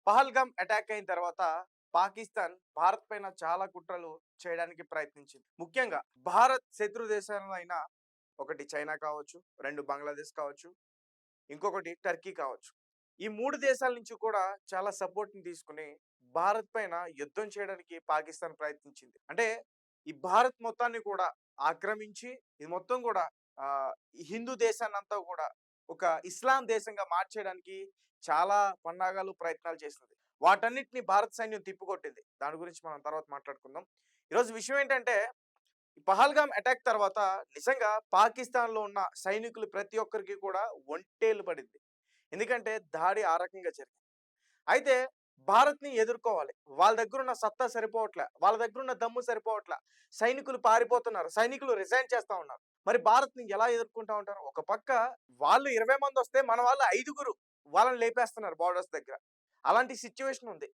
Pahalgam attack అయిన తర్వాత పాకిస్తాన్ భారత్ పైన చాలా కుట్రలు చేయడానికి ప్రయత్నించింది. ముఖ్యంగా భారత్ శత్రు దేశాలైన ఒకటి చైనా కావచ్చు, 2 బంగ్లాదేశ్ కావచ్చు, ఇంకొకటి టర్కీ కావచ్చు. ఈ 3 దేశాల నుంచి కూడా చాలా సపోర్ట్‌ని తీసుకొని భారత్ పైన యుద్ధం చేయడానికి పాకిస్తాన్ ప్రయత్నించింది. అంటే ఈ భారత్ మొత్తాన్ని కూడా ఆక్రమించి ఇది మొత్తం కూడా హిందూ దేశాన్నంతా కూడా ఒక ఇస్లాం దేశంగా మార్చేయడానికి చాలా పన్నాగాలు, ప్రయత్నాలు చేసింది. వాటన్నిటిని భారత సైన్యం తిప్పికొట్టింది. దాని గురించి మనం తర్వాత మాట్లాడుకుందాం. ఈరోజు విషయం ఏంటంటే ఈ పహల్గామ్ అటాక్ తర్వాత నిజంగా పాకిస్తాన్‌లో ఉన్న సైనికులు ప్రతి ఒక్కరికి కూడా ఒంటేలు పడింది. ఎందుకంటే దాడి ఆ రకంగా జరిగింది. అయితే భారత్‌ని ఎదుర్కోవాలి. వాళ్ళ దగ్గరున్న సత్తా సరిపోవట్లే. వాళ్ళ దగ్గరున్న దమ్ము సరిపోవట్లే. సైనికులు పారిపోతున్నారు. సైనికులు రిజైన్ చేస్తా ఉన్నారు. మరి భారత్‌ని ఎలా ఎదుర్కొంటా ఉంటారు? ఒక పక్క వాళ్ళు 20 మందొస్తే మన వాళ్ళు 5గురు వాళ్ళని లేపేస్తున్నారు బోర్డర్స్ దగ్గర. అలాంటి సిట్యుయేషన్ ఉంది.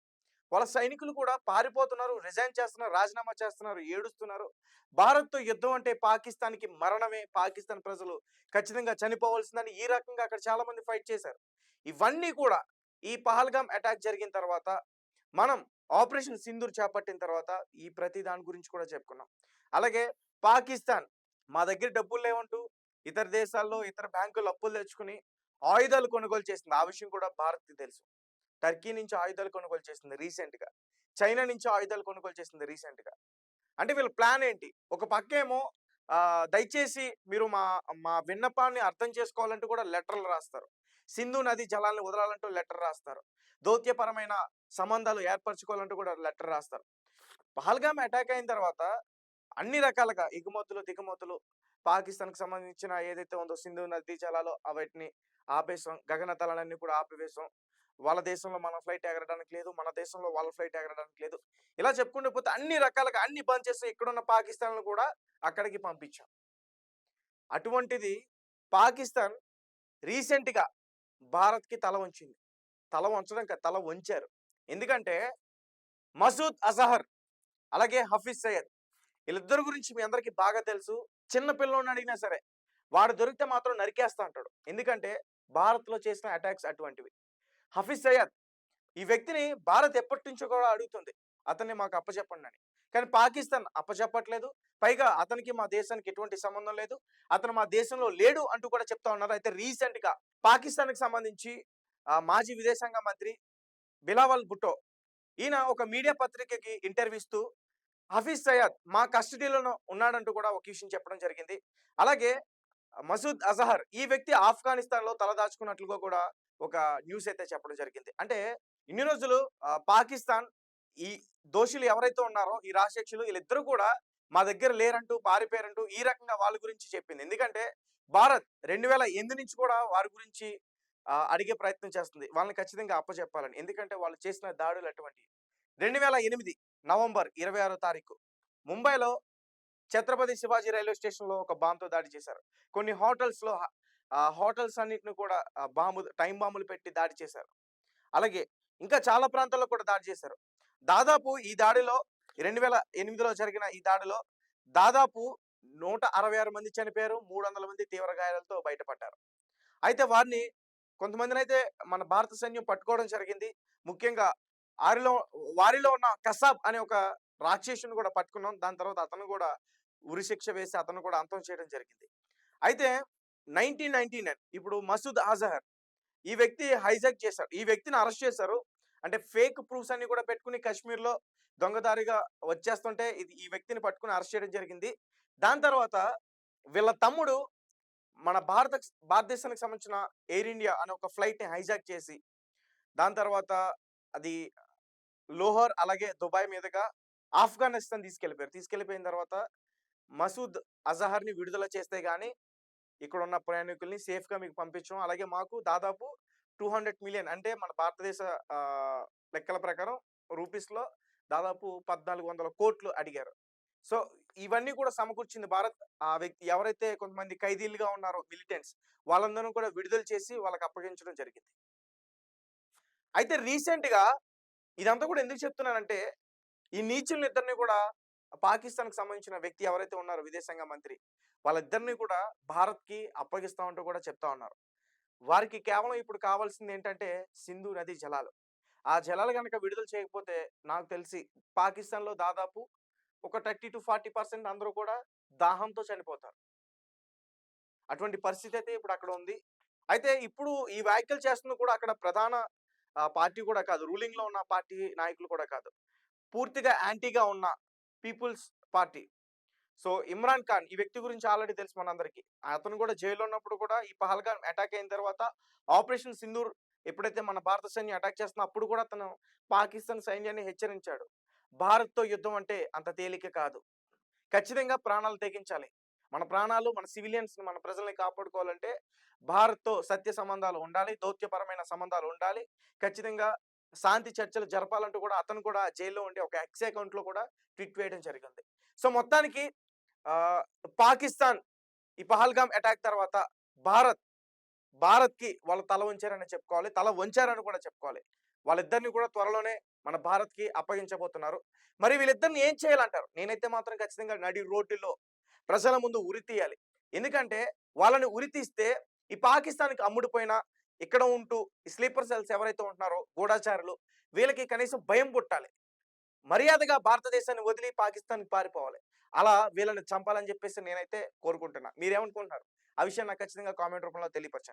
వాళ్ళ సైనికులు కూడా పారిపోతున్నారు, రిజైన్ చేస్తున్నారు, రాజీనామా చేస్తున్నారు, ఏడుస్తున్నారు. భారత్‌తో యుద్ధం అంటే పాకిస్తాన్‌కి మరణమే. పాకిస్తాన్ ప్రజలు ఖచ్చితంగా చనిపోవాల్సిందని ఈ రకంగా అక్కడ చాలా మంది ఫైట్ చేశారు. ఇవన్నీ కూడా ఈ పహల్గామ్ అటాక్ జరిగిన తర్వాత మనం ఆపరేషన్ సింధూర్ చేపట్టిన తర్వాత ఈ ప్రతి దాని గురించి కూడా చెప్పుకున్నాం. అలాగే పాకిస్తాన్ మా దగ్గర డబ్బులు లేవంటూ ఇతర దేశాల్లో, ఇతర బ్యాంకుల్లో అప్పులు తెచ్చుకొని ఆయుధాలు కొనుగోలు చేసింది. ఆ విషయం కూడా భారత్‌కి తెలుసు. టర్కీ నుంచి ఆయుధాలు కొనుగోలు చేసింది రీసెంట్‌గా. చైనా నుంచి ఆయుధాలు కొనుగోలు చేసింది రీసెంట్‌గా. అంటే వీళ్ళ ప్లాన్ ఏంటి? ఒక పక్కేమో దయచేసి మీరు మా మా విన్నపాన్ని అర్థం చేసుకోవాలంటూ కూడా లెటర్‌లు రాస్తారు. సింధు నది జలాలను వదలాలంటూ లెటర్ రాస్తారు. దౌత్యపరమైన సంబంధాలు ఏర్పరచుకోవాలంటూ కూడా లెటర్ రాస్తారు. పహల్గామ్ అటాక్ అయిన తర్వాత అన్ని రకాలుగా ఎగుమతులు, దిగుమతులు పాకిస్తాన్‌కి సంబంధించిన ఏదైతే ఉందో సింధు నదీ జలాలు వాటిని ఆపేసాం. గగనతలాలన్నీ కూడా ఆపివేశాం. వాళ్ళ దేశంలో మన ఫ్లైట్ ఎగరడానికి లేదు. మన దేశంలో వాళ్ళ ఫ్లైట్ ఎగరడానికి లేదు. ఇలా చెప్పుకుంటూ పోతే అన్ని రకాలుగా అన్ని బంద్ చేసి ఇక్కడున్న పాకిస్తాన్‌ను కూడా అక్కడికి పంపించాం. అటువంటిది పాకిస్తాన్ రీసెంట్‌గా భారత్‌కి తల వంచింది. తల వంచడం కాదు, తల వంచారు. ఎందుకంటే మసూద్ అజహర్ అలాగే హఫీజ్ సయ్యద్ వీళ్ళిద్దరి గురించి మీ అందరికీ బాగా తెలుసు. చిన్న పిల్లోడిని అడిగినా సరే వాడు దొరికితే మాత్రం నరికేస్తా అంటాడు. ఎందుకంటే భారత్‌లో చేసిన అటాక్స్ అటువంటివి. హఫీజ్ సయ్యద్ ఈ వ్యక్తిని భారత్ ఎప్పటినుంచో కూడా అడుగుతుంది. అతన్ని మాకు అప్పజెప్పండని. కానీ పాకిస్తాన్ అప్పజెప్పట్లేదు. పైగా అతనికి మా దేశానికి ఎటువంటి సంబంధం లేదు. అతను మా దేశంలో లేడు అంటూ కూడా చెప్తా ఉన్నారు. అయితే రీసెంట్‌గా పాకిస్తాన్‌కి సంబంధించి మాజీ విదేశాంగ మంత్రి బిలావల్ భుట్టో ఈయన ఒక మీడియా పత్రికకి ఇంటర్వ్యూ ఇస్తూ హఫీజ్ సయ్యద్ మా కస్టడీలోనే ఉన్నాడంటూ కూడా ఒక విషయం చెప్పడం జరిగింది. అలాగే మసూద్ అజహర్ ఈ వ్యక్తి ఆఫ్ఘనిస్తాన్‌లో తలదాచుకున్నట్లుగా కూడా ఒక న్యూస్ అయితే చెప్పడం జరిగింది. అంటే ఇన్ని రోజులు పాకిస్తాన్ ఈ దోషులు ఎవరైతే ఉన్నారో ఈ రాక్షసులు వీళ్ళిద్దరూ కూడా మా దగ్గర లేరంటూ, పారిపోయారంటూ ఈ రకంగా వాళ్ళ గురించి చెప్పింది. ఎందుకంటే భారత్ 2008 నుంచి కూడా వారి గురించి అడిగే ప్రయత్నం చేస్తుంది. వాళ్ళని ఖచ్చితంగా అప్పజెప్పాలని. ఎందుకంటే వాళ్ళు చేసిన దాడులు అటువంటివి. 2008 నవంబర్ 26వ తారీఖు ముంబైలో ఛత్రపతి శివాజీ రైల్వే స్టేషన్‌లో ఒక బాంబ్‌తో దాడి చేశారు. కొన్ని హోటల్స్‌లో హోటల్స్ అన్నిటిని కూడా టైమ్ బాంబులు పెట్టి దాడి చేశారు. అలాగే ఇంకా చాలా ప్రాంతాల్లో కూడా దాడి చేశారు. దాదాపు ఈ దాడిలో 2008లో జరిగిన ఈ దాడిలో దాదాపు 166 మంది చనిపోయారు. 300 మంది తీవ్ర గాయాలతో బయటపడ్డారు. అయితే వారిని కొంతమందినైతే మన భారత సైన్యం పట్టుకోవడం జరిగింది. ముఖ్యంగా ఆరిలో వారిలో ఉన్న కసాబ్ అనే ఒక రాక్షసుని కూడా పట్టుకున్నాం. దాని తర్వాత అతను కూడా ఉరిశిక్ష వేసి అతను కూడా అంతం చేయడం జరిగింది. అయితే 1999 ఇప్పుడు మసూద్ అజహర్ ఈ వ్యక్తి హైజాక్ చేశారు. ఈ వ్యక్తిని అరెస్ట్ చేశారు. అంటే ఫేక్ ప్రూఫ్స్ అన్ని కూడా పెట్టుకొని కాశ్మీర్‌లో దొంగదారిగా వచ్చేస్తుంటే ఈ వ్యక్తిని పట్టుకొని అరెస్ట్ చేయడం జరిగింది. దాని తర్వాత వీళ్ళ తమ్ముడు మన భారతదేశానికి సంబంధించిన ఎయిర్ ఇండియా అనే ఒక ఫ్లైట్‌ని హైజాక్ చేసి, దాని తర్వాత అది లోహర్ అలాగే దుబాయ్ మీదుగా ఆఫ్ఘనిస్తాన్ తీసుకెళ్ళిపోయారు. తీసుకెళ్ళిపోయిన తర్వాత మసూద్ అజహర్‌ని విడుదల చేస్తే గాని ఇక్కడున్న ప్రయాణికుల్ని సేఫ్‌గా మీకు పంపించం. అలాగే మాకు దాదాపు 200 మిలియన్ అంటే మన భారతదేశ లెక్కల ప్రకారం రూపీస్‌లో దాదాపు 1400 కోట్లు అడిగారు. సో, ఇవన్నీ కూడా సమకూర్చింది భారత్. ఆ వ్యక్తి ఎవరైతే కొంతమంది ఖైదీలుగా ఉన్నారో మిలిటెంట్స్ వాళ్ళందరిని కూడా విడుదల చేసి వాళ్ళకి అప్పగించడం జరిగింది. అయితే రీసెంట్‌గా ఇదంతా కూడా ఎందుకు చెప్తున్నానంటే, ఈ నీచుల్నిద్దరిని కూడా పాకిస్తాన్‌కి సంబంధించిన వ్యక్తి ఎవరైతే ఉన్నారో విదేశాంగ మంత్రి, వాళ్ళిద్దరిని కూడా భారత్‌కి అప్పగిస్తామంటూ కూడా చెప్తా ఉన్నారు. వారికి కేవలం ఇప్పుడు కావాల్సిందేంటంటే సింధు నదీ జలాలు. ఆ జలాలు గనక విడుదల చేయకపోతే నాకు తెలిసి పాకిస్తాన్‌లో దాదాపు ఒక 30-40% అందరూ కూడా దాహంతో చనిపోతారు. అటువంటి పరిస్థితి అయితే ఇప్పుడు అక్కడ ఉంది. అయితే ఇప్పుడు ఈ వ్యాఖ్యలు చేస్తుంది కూడా అక్కడ ప్రధాన పార్టీ కూడా కాదు. రూలింగ్‌లో ఉన్న పార్టీ నాయకులు కూడా కాదు. పూర్తిగా యాంటీగా ఉన్న పీపుల్స్ పార్టీ. సో, ఇమ్రాన్ ఖాన్ ఈ వ్యక్తి గురించి ఆల్రెడీ తెలుసు మనందరికీ. అతను కూడా జైల్‌లో ఉన్నప్పుడు కూడా ఈ పహల్గామ్ అటాక్ అయిన తర్వాత ఆపరేషన్ సింధూర్ ఎప్పుడైతే మన భారత సైన్యం అటాక్ చేస్తుందో అప్పుడు కూడా అతను పాకిస్తాన్ సైన్యాన్ని హెచ్చరించాడు. భారత్‌తో యుద్ధం అంటే అంత తేలిక కాదు. ఖచ్చితంగా ప్రాణాలు తెగించాలి. మన ప్రాణాలు, మన సివిలియన్స్‌ని, మన ప్రజల్ని కాపాడుకోవాలంటే భారత్‌తో సత్య సంబంధాలు ఉండాలి. దౌత్యపరమైన సంబంధాలు ఉండాలి. ఖచ్చితంగా శాంతి చర్చలు జరపాలంటూ కూడా అతను కూడా జైల్‌లో ఉండి ఒక ఎక్స్ అకౌంట్‌లో కూడా ట్వీట్ వేయడం జరిగింది. సో, మొత్తానికి ఆహ్, పాకిస్తాన్ ఈ పహల్గామ్ అటాక్ తర్వాత భారత్, భారత్‌కి వాళ్ళు తల వంచారని చెప్పుకోవాలి. తల వంచారని కూడా చెప్పుకోవాలి. వాళ్ళిద్దరిని కూడా త్వరలోనే మన భారత్‌కి అప్పగించబోతున్నారు. మరి వీళ్ళిద్దరిని ఏం చేయాలంటారు? నేనైతే మాత్రం ఖచ్చితంగా నడి రోడ్డులో ప్రజల ముందు ఉరి తీయాలి. ఎందుకంటే వాళ్ళని ఉరి తీస్తే ఈ పాకిస్తాన్‌కి అమ్ముడుపోయిన ఇక్కడ ఉంటూ ఈ స్లీపర్ సెల్స్ ఎవరైతే ఉంటున్నారో గూఢచారులు వీళ్ళకి కనీసం భయం పుట్టాలి. మర్యాదగా భారతదేశాన్ని వదిలి పాకిస్తాన్‌కి పారిపోవాలి. అలా వీళ్ళని చంపాలని చెప్పేసి నేనైతే కోరుకుంటున్నా. మీరేమనుకుంటున్నారు? ఆ విషయం నాకు ఖచ్చితంగా కామెంట్ రూపంలో తెలియపరచండి.